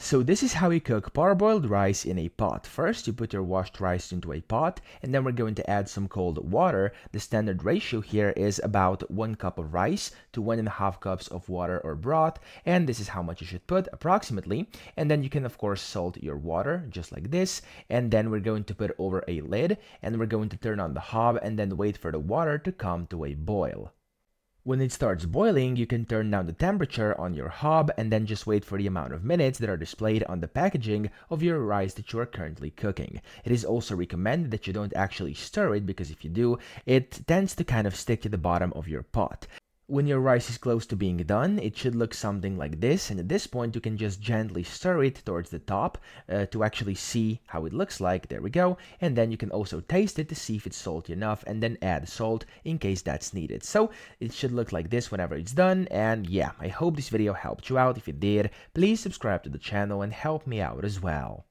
So this is how you cook parboiled rice in a pot. First, you put your washed rice into a pot, and then we're going to add some cold water. The standard ratio here is about 1 cup of rice to 1.5 cups of water or broth, and this is how much you should put approximately. And then you can of course salt your water just like this, and then we're going to put over a lid, and we're going to turn on the hob and then wait for the water to come to a boil. When it starts boiling, you can turn down the temperature on your hob and then just wait for the amount of minutes that are displayed on the packaging of your rice that you are currently cooking. It is also recommended that you don't actually stir it, because if you do, it tends to kind of stick to the bottom of your pot. When your rice is close to being done, it should look something like this, and at this point you can just gently stir it towards the top to actually see how it looks like. There we go. And then you can also taste it to see if it's salty enough, and then add salt in case that's needed. So it should look like this whenever it's done. And yeah, I hope this video helped you out. If it did, please subscribe to the channel and help me out as well.